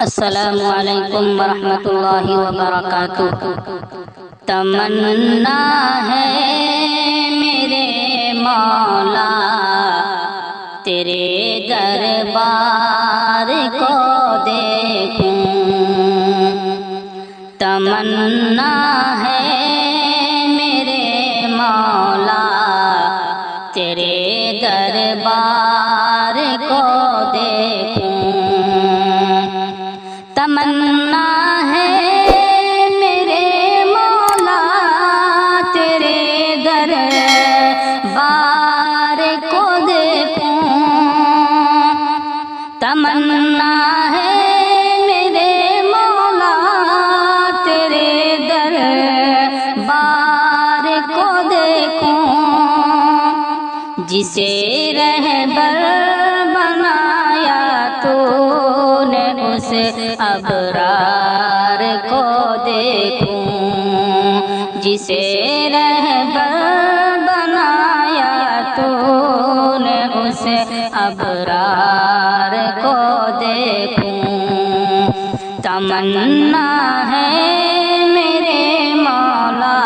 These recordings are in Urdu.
السلام علیکم ورحمۃ اللہ وبرکاتہ۔ تمنا ہے میرے مولا تیرے دربار کو دیکھوں، تمنا ہے میرے مولا تیرے دربار کو دیکھوں، تمنا ہے میرے مولا تیرے دربار کو دیکھوں، تمنا ہے میرے مولا تیرے دربار کو دیکھوں، جسے رہبر بنایا تو نے اس ابرار کو دیکھوں، جسے رہبر بنایا تو نے اس ابرار کو دیکھوں، تمنا ہے میرے مولا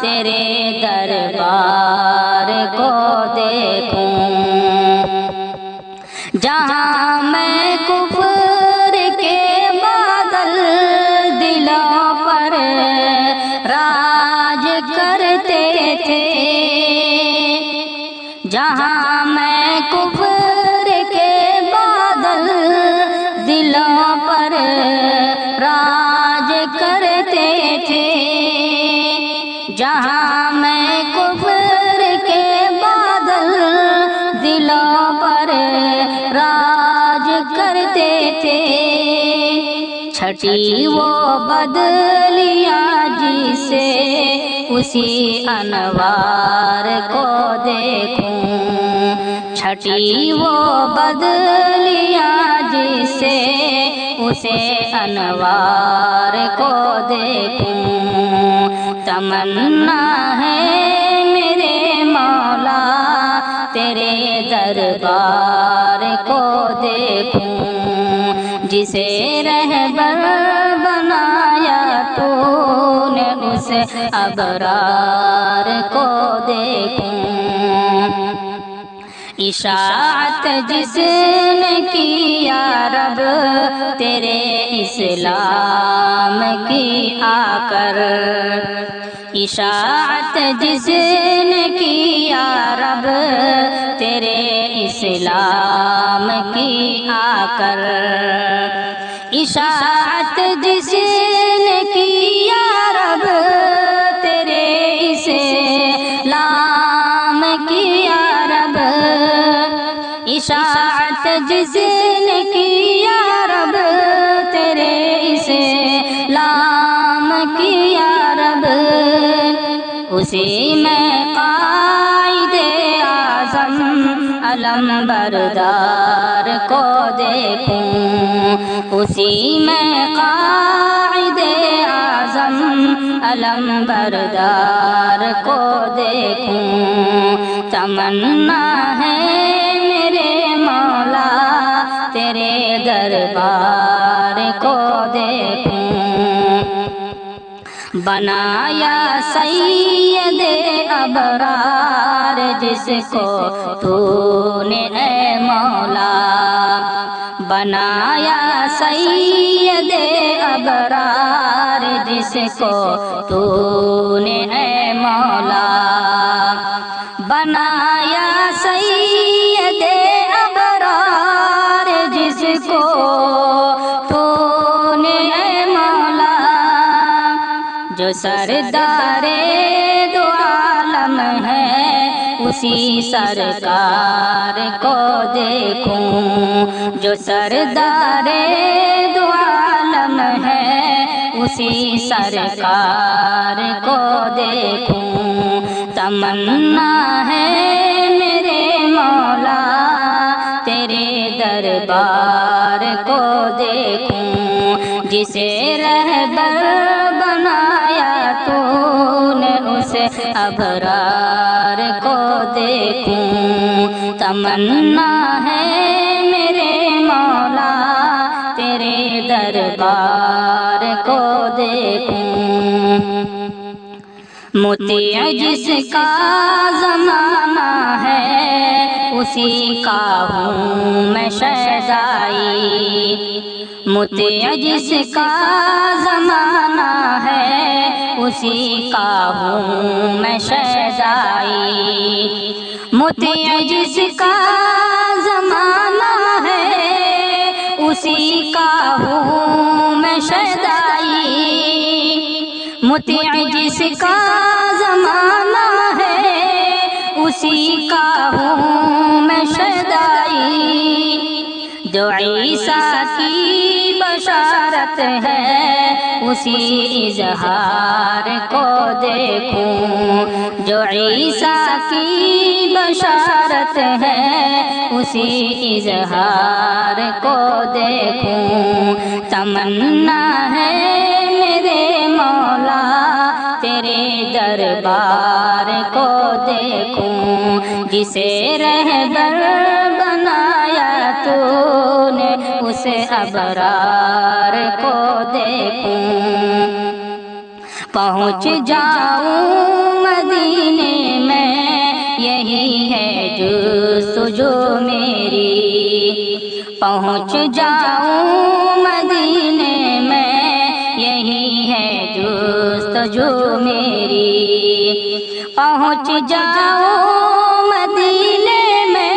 تیرے دربار کو دیکھوں، جہاں میں کفر کے بادل دلوں پر راج کرتے تھے، جہاں میں کفر کے بادل دلوں پر راج کرتے تھے، جہاں میں کفر کے بادل دلوں پر راج کرتے تھے، چھٹی وہ بدلیاں جسے اسی انوار کو دیکھوں، چھٹی وہ بدلیاں جسے اسے انوار کو دیکھوں، تمنا ہے میرے مولا تیرے دربار کو دیکھوں، جسے رہبر بنایا تو نے اس ابرار کو دیکھوں، اشاعت جس نے کی یا رب تیرے اسلام کی آ کر، اشاعت جس نے کی یا رب تیرے اسلام کی آ کر، اشاعت جس نے کی یا رب تیرے اسلام کی یا رب، اشاعت جس نے کی یا رب تیرے اسلام کی یا رب، اسی میں قائد اعظم علم بردار کو دیکھوں، اسی میں قائد اعظم علم بردار کو دیکھوں، تمنا ہے میرے مولا تیرے دربار کو دیکھوں، بنایا سید ابرار جس کو تو نے اے مولا، بنایا سید ابرار جس کو تو نے اے مولا، بنایا سید ابرار جس کو تو نے اے مولا، جو سردار دو عالم ہے اسی سرکار کو دیکھوں، جو سردار دو عالم ہے اسی سرکار کو دیکھوں، تمنا ہے میرے مولا تیرے دربار کو دیکھوں، جسے رہبر بنایا تو نے اس ابرار کو دیکھوں، تمنا ہے میرے مولا تیرے دربار کو دیکھوں، مطیع جس کا زمانہ ہے اسی کا ہوں میں شیدائی، مطیع جس کا زمانہ ہے اسی کا ہوں میں شیدائی، مطیع جس کا زمانہ ہے اسی کا ہوں میں شیدائی، مطیع جس کا زمانہ ہے اسی کا ہوں میں شیدائی، جو عیسیٰ کی بشارت ہے اسی اظہار کو دیکھوں، جو عیسیٰ کی بشارت ہے اسی اظہار کو دیکھوں، تمنا ہے میرے مولا تیرے دربار کو دیکھوں، جسے رہبر بنایا تو نے اس ابرار کو دیکھوں، پہنچ جاؤں مدینے میں یہی ہے جستجو میری، پہنچ جاؤں مدینے میں یہی ہے جستجو میری، پہنچ جاؤں مدینے میں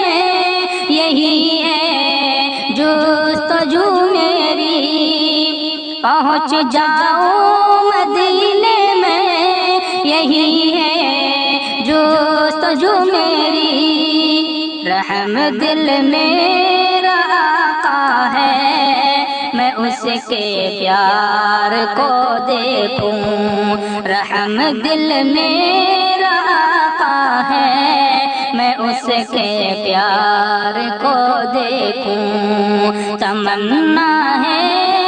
یہی ہے جستجو میری، پہنچ جاؤں مدینے میں یہی ہے جستجو میری، رحم دل میرا آقا ہے میں اس کے پیار کو دیکھوں، رحم دل میرا آقا ہے میں اس کے پیار کو دیکھوں، تمنا ہے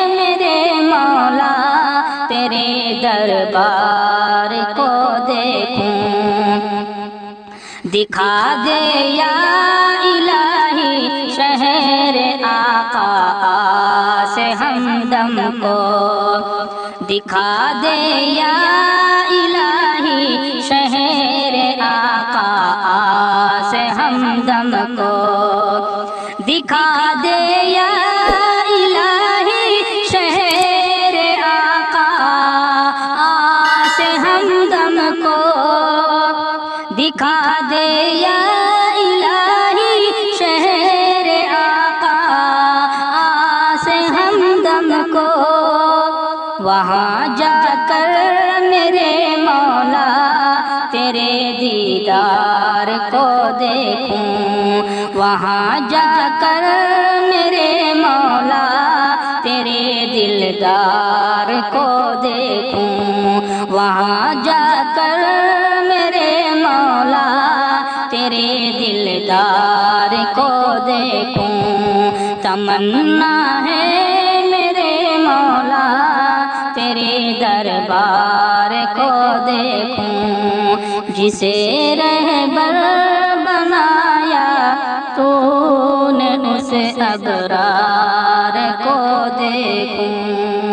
میرے مولا تیرے دربار کو دیکھوں، دکھا دے یا الہی شہر آقا سے ہمدم کو، دکھا دے یا الہی شہر آقا سے ہمدم کو، دکھا دے یا الہی شہر آقا سے ہمدم کو، دکھا دے یا الہی شہر آقا سے ہمدم کو، وہاں جا کر میرے مولا تیرے دیدار کو دیکھوں، وہاں جا کر میرے مولا تیرے دلدار کو دیکھوں، وہاں جا کر میرے مولا تیرے دلدار کو دیکھوں، تمنا ہے میرے مولا تیرے دربار کو دیکھوں، جسے رہبر بنایا تو نے اس ابرار کو دیکھوں۔